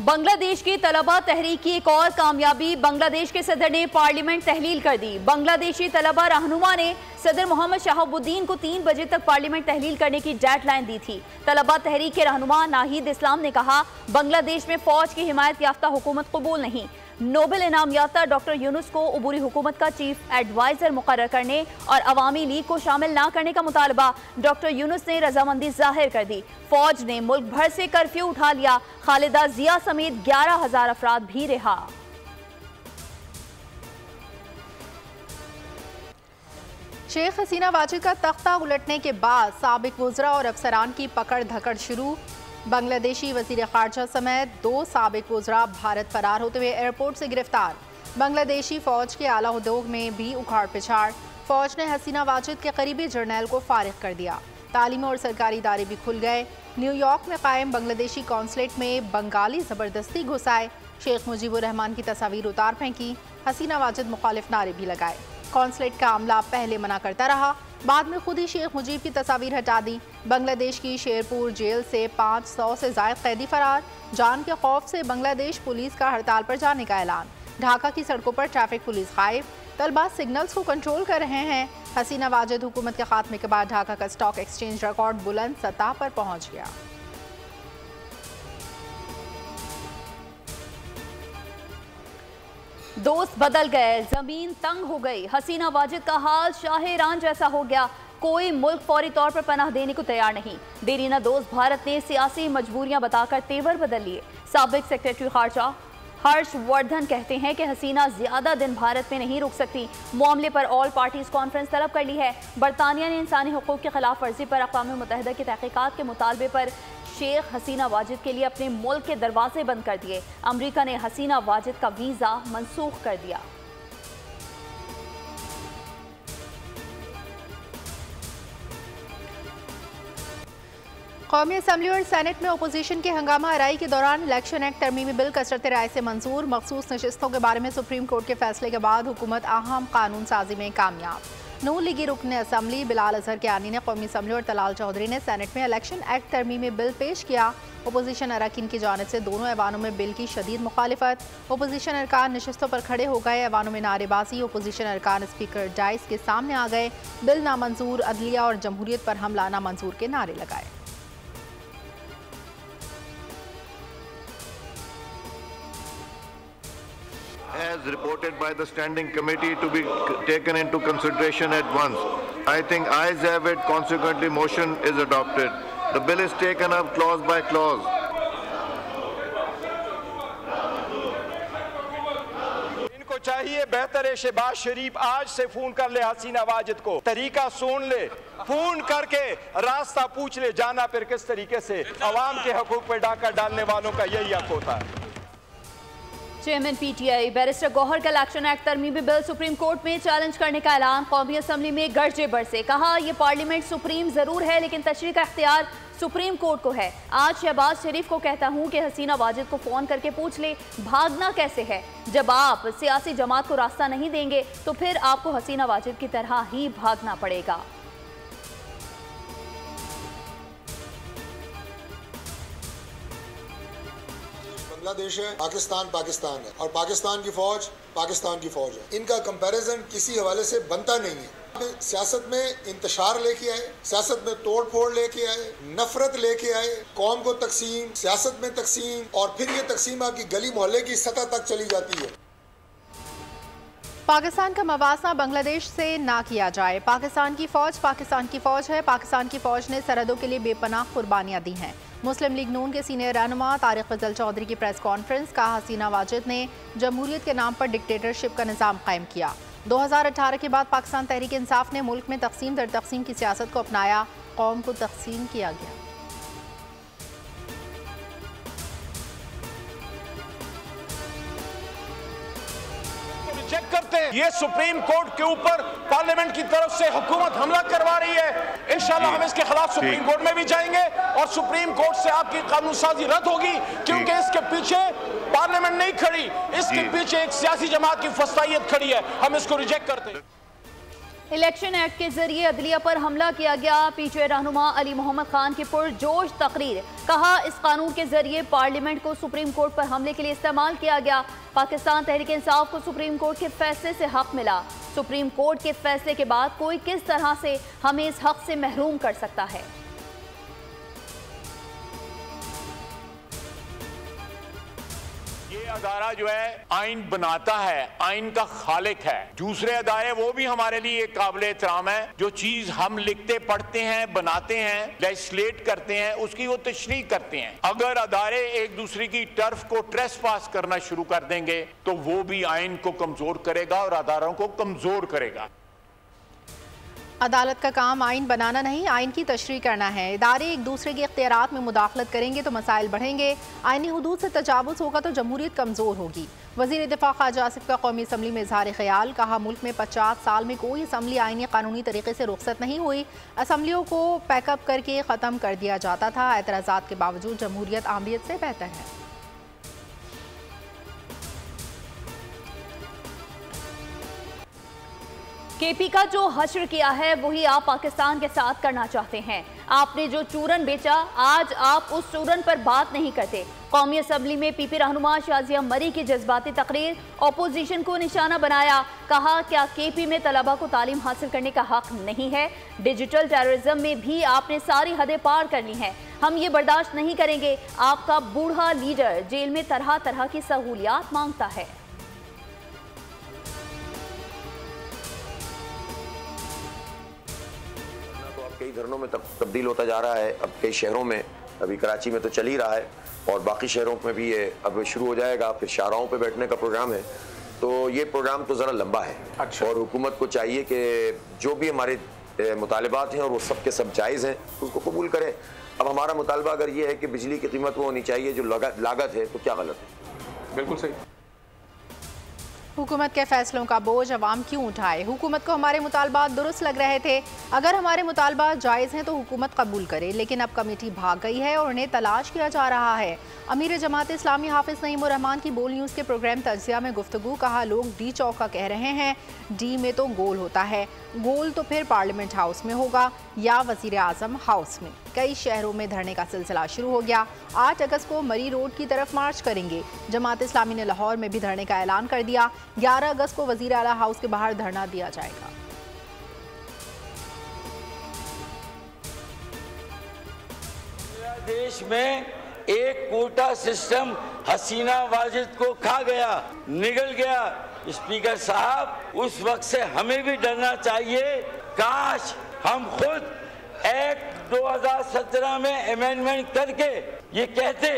बांग्लादेश की तलबा तहरीक की एक और कामयाबी, बांग्लादेश के सदर ने पार्लियामेंट तहलील कर दी। बांग्लादेशी तलबा रहनुमा ने सदर मोहम्मद शहाबुद्दीन को 3 बजे तक पार्लियामेंट तहलील करने की डेडलाइन दी थी। तलबा तहरीक के रहनुमा नाहिद इस्लाम ने कहा, बांग्लादेश में फौज की हिमायत याफ्ता हुकूमत कबूल नहीं। नोबेल इनाम याफ्ता डॉक्टर यूनुस को अबूरी हुकूमत का चीफ एडवाइजर मुकर्रर करने और अवामी लीग को शामिल न करने का मुतालबा। डॉक्टर यूनुस ने रजामंदी जाहिर कर दी। फौज ने मुल्क भर से कर्फ्यू उठा लिया। खालिदा जिया समेत 11,000 अफराद भी रिहा। शेख हसीना वाजिद का तख्ता उलटने के बाद साबिक वुज़रा और अफसरान की पकड़ धकड़ शुरू। बांग्लादेशी वज़ीर ख़ारजा समेत 2 साबिक वुज़रा भारत फरार होते हुए एयरपोर्ट से गिरफ्तार। बांग्लादेशी फ़ौज के आला उद्योग में भी उखाड़ पिछाड़। फ़ौज ने हसीना वाजिद के करीबी जर्नैल को फारिग कर दिया। तालीमी और सरकारी इदारे भी खुल गए। न्यूयॉर्क में कायम बांग्लादेशी कौंसलेट में बंगाली ज़बरदस्ती घुस आए। शेख मुजीबुर रहमान की तस्वीर उतार फेंकी। हसीना वाजिद मुखालिफ नारे भी लगाए। कौंसलेट का अमला पहले मना करता रहा, बाद में खुद ही शेख मुजीब की तस्वीर हटा दी। बांग्लादेश की शेरपुर जेल से 500 से ज़ायद कैदी फरार। जान के खौफ से बांग्लादेश पुलिस का हड़ताल पर जाने का ऐलान। ढाका की सड़कों पर ट्रैफिक पुलिस गायब। तलबा सिग्नल्स को कंट्रोल कर रहे हैं। हसीना वाजिद हुकूमत के खात्मे के बाद ढाका का स्टॉक एक्सचेंज रिकॉर्ड बुलंद सतह पर पहुंच गया। दोस्त बदल गए, जमीन तंग हो गई। हसीना वाजिद का हाल शाह ईरान जैसा हो गया। कोई मुल्क फौरी तौर पर पनाह देने को तैयार नहीं। देरीना दोस्त भारत ने सियासी मजबूरियां बताकर तेवर बदल लिए। साबिक सेक्रेटरी खारजा हर्ष वर्धन कहते हैं कि हसीना ज्यादा दिन भारत में नहीं रुक सकती। मामले पर ऑल पार्टीज कॉन्फ्रेंस तलब कर ली है। बरतानिया ने इंसानी हुकूक की खिलाफ वर्जी पर अक़वाम मुत्तहिदा की तहकीकात के मुतालबे पर शेख हसीना वाजिद के लिए अपने मुल्क के दरवाजे बंद कर दिए। अमरीका ने हसीना वाजिद का वीज़ा मनसूख कर दिया। कौमी असम्बली और सेनेट में अपोजिशन के हंगामा आराई के दौरान इलेक्शन एक्ट तरमीमी बिल कसरत राय से मंजूर। मखसूस नशिस्तों के बारे में सुप्रीम कोर्ट के फैसले के बाद हुकूमत अहम कानून साजी में कामयाब। नून लीगी रुकन असम्बली बिलाल अजहर कियानी ने कौमी असम्बली और तलाल चौधरी ने सेनेट में इलेक्शन एक्ट तरमीमी बिल पेश किया। अपोजिशन अरकान की जानिब से दोनों ऐवानों में बिल की शदीद मुखालिफत। अपोजिशन अरकान नशिस्तों पर खड़े हो गए। ऐवानों में नारेबाजी। अपोजिशन अरकान स्पीकर डाइस के सामने आ गए। बिल नामंजूर, अदलिया और जमहूरियत पर हमला नामंजूर के नारे लगाए। As reported by the standing committee to be taken into consideration at once. I think ayes have it, consequently motion is adopted. The bill is taken up clause by clause. इनको चाहिए बेहतर है शहबाज शरीफ आज से फोन कर ले हसीना वाजिद को, तरीका सुन ले, फोन करके रास्ता पूछ ले, जाना फिर किस तरीके से। अवाम के हकूक पर डाका डालने वालों का यही हक होता है। चेयरमैन पीटीआई बैरिस्टर गौहर का इलेक्शन एक्ट तरमीमी बिल सुप्रीम कोर्ट में चैलेंज करने का ऐलान। कौमी असम्बली में गरजे बरसे, कहा यह पार्लियामेंट सुप्रीम जरूर है लेकिन तशरीह का इख्तियार सुप्रीम कोर्ट को है। आज शहबाज शरीफ को कहता हूं कि हसीना वाजिद को फोन करके पूछ ले भागना कैसे है। जब आप सियासी जमात को रास्ता नहीं देंगे तो फिर आपको हसीना वाजिद की तरह ही भागना पड़ेगा। बांग्लादेश है, पाकिस्तान पाकिस्तान है और पाकिस्तान की फौज है। इनका कंपैरिजन किसी हवाले से बनता नहीं है। सियासत में इंतशार लेके आए, सियासत में तोड़ फोड़ लेके आए, नफरत लेके आए, कौम को तकसीम, सियासत में तकसीम और फिर ये तकसीम आपकी गली मोहल्ले की सतह तक चली जाती है। पाकिस्तान का मवासा बांग्लादेश से ना किया जाए। पाकिस्तान की फौज है। पाकिस्तान की फौज ने सरहदों के लिए बेपनाह कुर्बानियां दी हैं। मुस्लिम लीग नून के सीनियर रहनुमा तारिक फजल चौधरी की प्रेस कॉन्फ्रेंस। कहा हसीना वाजिद ने जमहूरियत के नाम पर डिक्टेटरशिप का निज़ाम कायम किया। 2018 के बाद पाकिस्तान तहरीक इंसाफ ने मुल्क में तकसीम दर तकसीम की सियासत को अपनाया। कौम को तकसीम किया गया। चेक करते हैं, ये सुप्रीम कोर्ट के ऊपर पार्लियामेंट की तरफ से हुकूमत हमला करवा रही है। इंशाल्लाह हम इसके खिलाफ सुप्रीम कोर्ट में भी जाएंगे और सुप्रीम कोर्ट से आपकी कानून साजी रद्द होगी, क्योंकि इसके पीछे पार्लियामेंट नहीं खड़ी, इसके पीछे एक सियासी जमात की फस्तायत खड़ी है। हम इसको रिजेक्ट करते हैं। इलेक्शन एक्ट के जरिए अदलिया पर हमला किया गया। पीछे रहनुमा अली मोहम्मद खान की पुरजोश तकरीर, कहा इस कानून के जरिए पार्लियामेंट को सुप्रीम कोर्ट पर हमले के लिए इस्तेमाल किया गया। पाकिस्तान तहरीक इंसाफ को सुप्रीम कोर्ट के फैसले से हक मिला। सुप्रीम कोर्ट के फैसले के बाद कोई किस तरह से हमें इस हक से महरूम कर सकता है। अदारा जो है आइन बनाता है, आइन का खालिक है। दूसरे अदारे वो भी हमारे लिए काबिल एहतराम है। जो चीज हम लिखते पढ़ते हैं, बनाते हैं, लेजिस्लेट करते हैं, उसकी वो तशरीह करते हैं। अगर अदारे एक दूसरे की टर्फ को ट्रेसपास करना शुरू कर देंगे तो वो भी आइन को कमजोर करेगा और अदारों को कमजोर करेगा। अदालत का काम आइन बनाना नहीं, आइन की तशरीह करना है। इदारे एक दूसरे के इख्तियारात में मुदाखलत करेंगे तो मसाइल बढ़ेंगे। आइनी हुदूद से तजावुज़ होगा तो जमहूरियत कमज़ोर होगी। वज़ीर दिफ़ा ख्वाजा आसिफ का कौमी असम्बली में इज़हार ख्याल, कहा मुल्क में 50 साल में कोई असम्बली आइनी कानूनी तरीके से रुखसत नहीं हुई। असम्बलियों को पैकअप करके ख़त्म कर दिया जाता था। एतराज़ात के बावजूद जमहूरियत आमरीत से बेहतर है। केपी का जो हश्र किया है वही आप पाकिस्तान के साथ करना चाहते हैं। आपने जो चूरन बेचा, आज आप उस चूरन पर बात नहीं करते। कौमी असम्बली में पीपी रहनुमा शाजिया मरी की जज्बाती तकरीर, अपोजिशन को निशाना बनाया। कहा क्या केपी में तलबा को तालीम हासिल करने का हक नहीं है? डिजिटल टेररिज्म में भी आपने सारी हदें पार कर ली हैं। हम ये बर्दाश्त नहीं करेंगे। आपका बूढ़ा लीडर जेल में तरह तरह की सहूलियात मांगता है। कई धरनों में तब्दील होता जा रहा है। अब कई शहरों में, अभी कराची में तो चल ही रहा है और बाकी शहरों में भी ये अब शुरू हो जाएगा। फिर शाहराहों पे बैठने का प्रोग्राम है, तो ये प्रोग्राम तो ज़रा लंबा है। अच्छा। और हुकूमत को चाहिए कि जो भी हमारे मुतालबात हैं और वो सब के सब जायज़ हैं, उसको कबूल करें। अब हमारा मुतालबा अगर ये है कि बिजली की कीमत वो होनी चाहिए जो लागत है, तो क्या गलत है? बिल्कुल सही। हुकूमत के फैसलों का बोझ अवाम क्यों उठाए? हुकूमत को हमारे मुतालबात दुरुस्त लग रहे थे। अगर हमारे मुतालबात जायज़ हैं तो हुकूमत कबूल करे, लेकिन अब कमेटी भाग गई है और उन्हें तलाश किया जा रहा है। अमीर जमात इस्लामी हाफिज़ नईम उर रहमान की बोल न्यूज़ के प्रोग्राम तज्ज़िया में गुफ्तगू, कहा लोग डी चौका कह रहे हैं, डी में तो गोल होता है। गोल तो फिर पार्लियामेंट हाउस में होगा या वज़ीर आज़म हाउस में। कई शहरों में धरने का सिलसिला शुरू हो गया। 8 अगस्त को मरी रोड की तरफ मार्च करेंगे। जमात इस्लामी ने लाहौर में भी धरने का ऐलान कर दिया। 11 अगस्त को वज़ीर आला हाउस के बाहर धरना दिया जाएगा। देश में एक कोटा सिस्टम हसीना वाजिद को खा गया, निगल गया। स्पीकर साहब, उस वक्त से हमें भी डरना चाहिए। काश हम खुद एक्ट 2017 में अमेंडमेंट करके ये कहते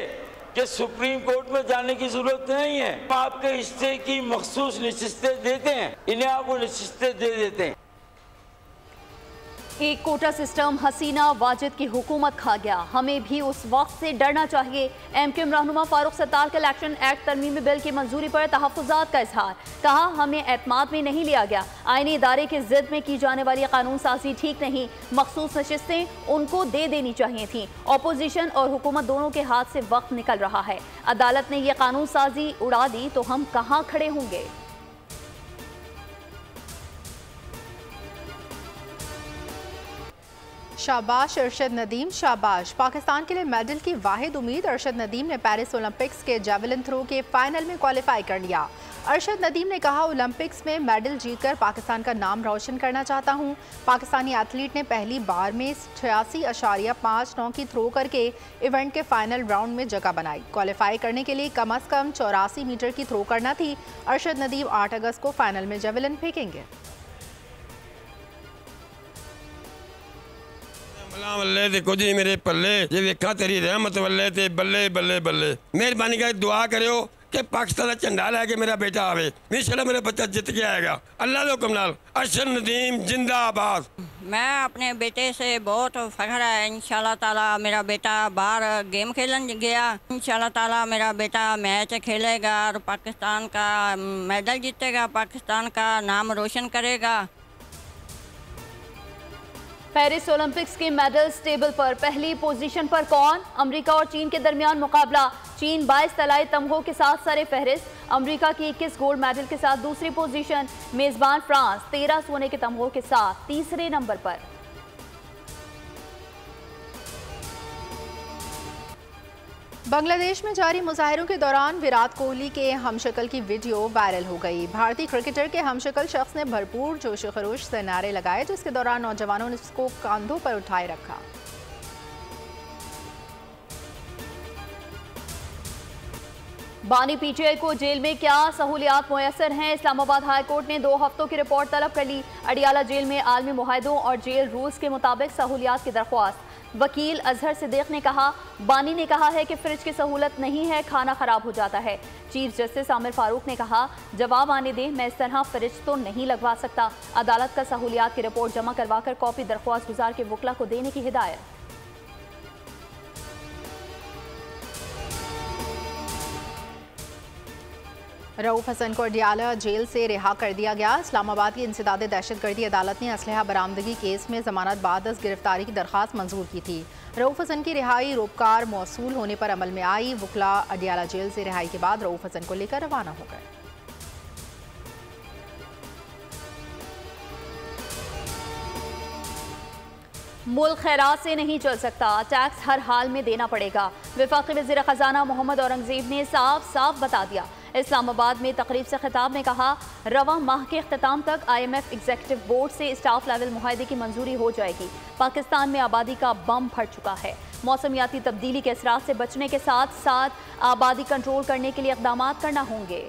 कि सुप्रीम कोर्ट में जाने की जरूरत नहीं है। आपके हिस्से की मखसूस नशिस्तें देते हैं, इन्हें आप वो नशिस्तें दे देते हैं। एक कोटा सिस्टम हसीना वाजिद की हुकूमत खा गया, हमें भी उस वक्त से डरना चाहिए। एमक्यूएम रहनुमा फारूक सत्तार के इलेक्शन एक्ट तरमीमी बिल की मंजूरी पर तहफ़्फ़ुज़ात का इजहार, कहा हमें एतमाद में नहीं लिया गया। आईनी इदारे की जिद में की जाने वाली कानून साजी ठीक नहीं, मखसूस नशिस्तें उनको दे देनी चाहिए थी। अपोजिशन और हुकूमत दोनों के हाथ से वक्त निकल रहा है। अदालत ने यह कानून साजी उड़ा दी तो हम कहाँ खड़े होंगे? शाबाश अरशद नदीम, शाबाश। पाकिस्तान के लिए मेडल की वाहिद उम्मीद अरशद नदीम ने पेरिस ओलंपिक्स के जेवलिन थ्रो के फाइनल में क्वालिफाई कर लिया। अरशद नदीम ने कहा ओलंपिक्स में मेडल जीतकर पाकिस्तान का नाम रोशन करना चाहता हूं। पाकिस्तानी एथलीट ने पहली बार में 86.59 की थ्रो करके इवेंट के फाइनल राउंड में जगह बनाई। क्वालिफाई करने के लिए कम से कम 84 मीटर की थ्रो करना थी। अरशद नदीम 8 अगस्त को फाइनल में जेवलिन फेंकेंगे। वल्ले ते कुछ नहीं मेरे पल्ले, जे वेखा तेरी रहमत वल्ले ते बल्ले बल्ले बल्ले। मेहरबानी कर दुआ करो कि पाकिस्तान का झंडा लैके मेरा बेटा आवे, इंशाल्लाह मेरा बच्चा जित के आएगा अल्लाह के हुक्म नाल। अरशद नदीम जिंदाबाद। मैं अपने बेटे से बहुत फख्र है। इंशाल्लाह ताला मेरा बेटा बाहर गेम खेलन गया, इंशाल्लाह ताला मेरा बेटा मैच खेलेगा और पाकिस्तान का मेडल जीतेगा, पाकिस्तान का नाम रोशन करेगा। पेरिस ओलंपिक्स के मेडल्स टेबल पर पहली पोजीशन पर कौन? अमेरिका और चीन के दरमियान मुकाबला। चीन 22 तलाई तमगों के साथ सरे फहरिस्त, अमेरिका की 21 गोल्ड मेडल के साथ दूसरी पोजीशन। मेजबान फ्रांस 13 सोने के तमगों के साथ तीसरे नंबर पर। बांग्लादेश में जारी मुजाहिरों के दौरान विराट कोहली के हमशक्ल की वीडियो वायरल हो गई। भारतीय क्रिकेटर के हमशक्ल शख्स ने भरपूर जोश खरोश से नारे लगाए, जिसके दौरान नौजवानों ने उसको कंधों पर उठाए रखा। बानी पीटीआई को जेल में क्या सहूलियात मुयसर हैं? इस्लामाबाद हाई कोर्ट ने 2 हफ्तों की रिपोर्ट तलब कर ली। अडियाला जेल में आलमी मुआहदों और जेल रूल्स के मुताबिक सहूलियात की दरख्वास्त। वकील अजहर सिद्दीक ने कहा, बानी ने कहा है कि फ्रिज की सहूलत नहीं है, खाना खराब हो जाता है। चीफ जस्टिस आमिर फारूक ने कहा, जवाब आने दें, मैं इस तरह फ्रिज तो नहीं लगवा सकता। अदालत का सहूलियात की रिपोर्ट जमा करवाकर कॉपी दरख्वास्त गुजार के वकला को देने की हिदायत। रऊफ हसन को अडियाला जेल से रिहा कर दिया गया। इस्लामाबाद की इंसदाद दहशतगर्दी अदालत ने असलहा बरामदगी केस में जमानत बाद गिरफ्तारी की दरख्वास्त मंजूर की थी। रऊफ हसन की रिहाई रोपकार मौसूल होने पर अमल में आई। वकला अडियाला जेल से रिहाई के बाद रऊफ हसन को लेकर रवाना हो गए। मुल्क खैरात से नहीं चल सकता, टैक्स हर हाल में देना पड़ेगा। वफाकी वज़ीर ख़जाना मोहम्मद औरंगज़ेब ने साफ साफ बता दिया। इस्लामाबाद में तकरीब से खिताब में कहा, रवा माह के अख्ताम तक IMF एग्जीक्यूटिव बोर्ड से स्टाफ लेवल मुआहदे की मंजूरी हो जाएगी। पाकिस्तान में आबादी का बम फट चुका है। मौसमियाती तब्दीली के असरात से बचने के साथ साथ आबादी कंट्रोल करने के लिए इक़दाम करना होंगे।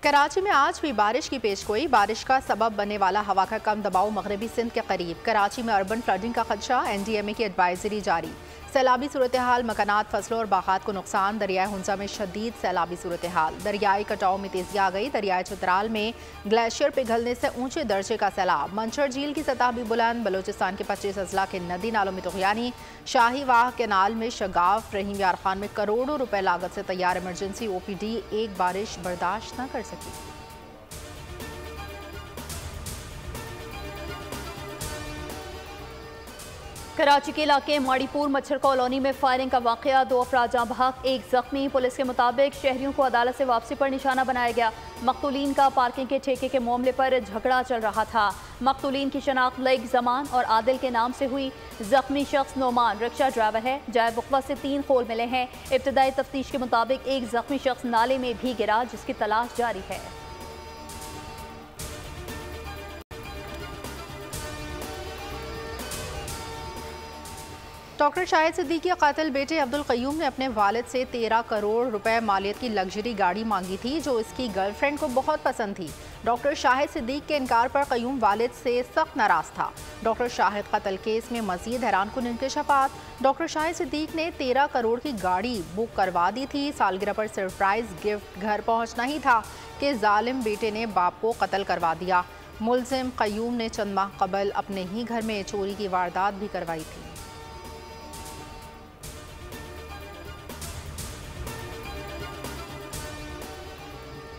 कराची में आज भी बारिश की पेशगोई। बारिश का सबब बनने वाला हवा का कम दबाव मगरबी सिंध के करीब। कराची में अर्बन फ्लडिंग का खदशा, NDMA की एडवाइजरी जारी। सैलाबी सूरत हाल, मकानात, फसलों और बागात को नुकसान। दरियाए हुंजा में शदीद सैलाबी सूरत हाल। दरियाई कटाव में तेजी आ गई। दरियाए चित्राल में ग्लेशियर पिघलने से ऊंचे दर्जे का सैलाब। मंचर झील की सतह भी बुलंद। बलोचिस्तान के 25 अजला के नदी नालों में तुग़यानी। शाही वाह केनाल में शगाफ। रहीम यार खान में करोड़ों रुपए लागत से तैयार इमरजेंसी OPD एक बारिश बर्दाश्त न कर सकी। कराची के इलाके माड़ीपुर मच्छर कॉलोनी में फायरिंग का वाकया, 2 अफराद जाँ बहक, 1 जख्मी। पुलिस के मुताबिक शहरियों को अदालत से वापसी पर निशाना बनाया गया। मकतूलीन का पार्किंग के ठेके के मामले पर झगड़ा चल रहा था। मकतूलीन की शनाख्त लईक जमान और आदिल के नाम से हुई। जख्मी शख्स नोमान रिक्शा ड्राइवर है। जाए वक़्वा से 3 खोल मिले हैं। इब्तदाई तफ्तीश के मुताबिक एक जख्मी शख्स नाले में भी गिरा, जिसकी तलाश जारी है। डॉक्टर शाहिद सिद्दीकी के कातिल बेटे अब्दुल क़य्यूम ने अपने वालिद से 13 करोड़ रुपए मालियत की लग्जरी गाड़ी मांगी थी, जो इसकी गर्लफ्रेंड को बहुत पसंद थी। डॉक्टर शाहिद सिद्दीक के इनकार पर क़य्यूम वालिद से सख्त नाराज था। डॉक्टर शाहिद कत्ल केस में मजीद हैरानकुन इंकशाफात। डॉक्टर शाहिद सिद्दीक ने 13 करोड़ की गाड़ी बुक करवा दी थी। सालगिरह पर सरप्राइज गिफ्ट घर पहुँचना ही था कि जालिम बेटे ने बाप को कत्ल करवा दिया। मुलजिम क़य्यूम ने चंद माह कबल अपने ही घर में चोरी की वारदात भी करवाई थी।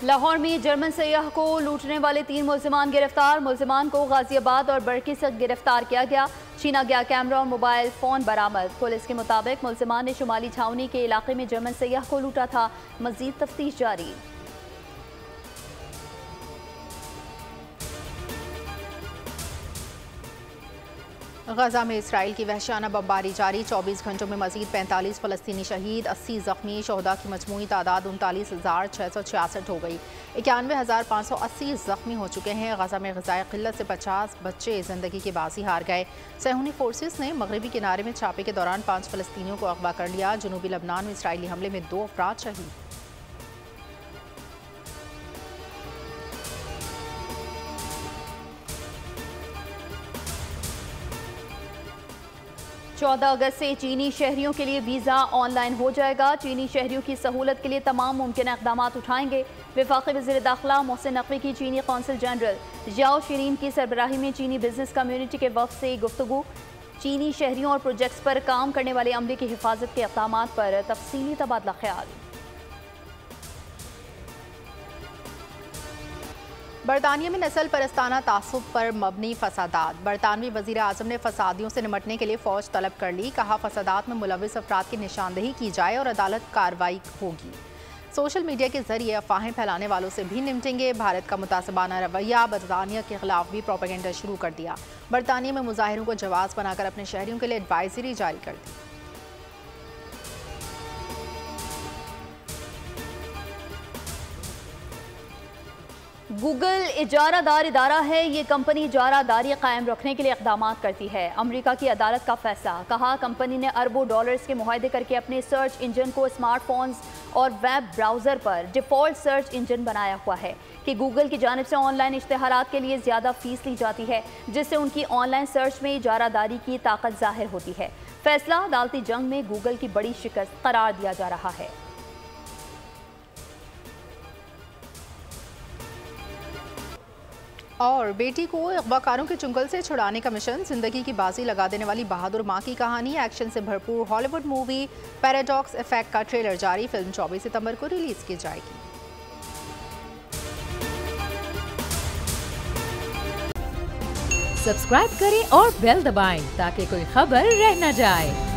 लाहौर में जर्मन सयाह को लूटने वाले 3 मुलजिमान गिरफ्तार। मुलजिमान को गाजियाबाद और बरकी से गिरफ्तार किया गया। छीना गया कैमरा और मोबाइल फ़ोन बरामद। पुलिस के मुताबिक मुलजिमान ने शुमाली छावनी के इलाके में जर्मन सयाह को लूटा था। मजीद तफ्तीश जारी। गजा में इसराइल की वहशाना बमबारी जारी। 24 घंटों में मजीद 45 फ़लस्तीनी शहीद, 80 जख्मी। शहदा की मजमूई तादाद 39,666 हो गई। 91,580 जख्मी हो चुके हैं। गजा में ग़िज़ाई क़िल्लत से 50 बच्चे ज़िंदगी की बाजी हार गए। सहूनी फोर्सेस ने मगरबी किनारे में छापे के दौरान 5 फ़लस्तीनियों को अगवा कर लिया। जनूबी लबनान में इसराइली हमले में 2 अफराद शहीद। चौदह अगस्त से चीनी शहरियों के लिए वीज़ा ऑनलाइन हो जाएगा। चीनी शहरियों की सहूलत के लिए तमाम मुमकिन इक़दाम उठाएंगे। वफाकी वज़ीर दाखिला मोहसिन नकवी की चीनी कौंसल जनरल जाओ शीरीन की सरबराही में चीनी बिजनेस कम्युनिटी के वफ़द से गुफ्तगू। चीनी शहरियों और प्रोजेक्ट्स पर काम करने वाले अमले की हिफाजत के इक़दाम पर तफसीली तबादला ख्याल। बरतानिया में नस्ल परस्ताना तासुब पर मबनी फसादात। बरतानवी वजीर आजम ने फसादियों से निमटने के लिए फौज तलब कर ली। कहा फसादात में मुलविस अफराद की निशानदेही की जाए और अदालत कार्रवाई होगी। सोशल मीडिया के जरिए अफवाहें फैलाने वालों से भी निपटेंगे। भारत का मुतासबाना रवैया। बरतानिया के खिलाफ भी प्रोपेगेंडा शुरू कर दिया। बरतानिया में मुजाहिरों को जवाब बनाकर अपने शहरियों के लिए एडवाइजरी जारी कर दी। गूगल इजारादार इदारा है। ये कंपनी इजारादारी कायम रखने के लिए इक़दाम करती है। अमेरिका की अदालत का फैसला। कहा कंपनी ने अरबों डॉलर्स के मुआहदे करके अपने सर्च इंजन को स्मार्टफोन्स और वेब ब्राउज़र पर डिफ़ॉल्ट सर्च इंजन बनाया हुआ है कि गूगल की जानिब से ऑनलाइन इश्तिहारात के लिए ज़्यादा फीस ली जाती है, जिससे उनकी ऑनलाइन सर्च में इजारादारी की ताकत जाहिर होती है। फैसला अदालती जंग में गूगल की बड़ी शिकस्त करार दिया जा रहा है। और बेटी को अगवाकारों के चुंगल से छुड़ाने का मिशन। जिंदगी की बाजी लगा देने वाली बहादुर मां की कहानी। एक्शन से भरपूर हॉलीवुड मूवी पैराडॉक्स इफेक्ट का ट्रेलर जारी। फिल्म 24 सितंबर को रिलीज की जाएगी। सब्सक्राइब करें और बेल दबाएं ताकि कोई खबर रह न जाए।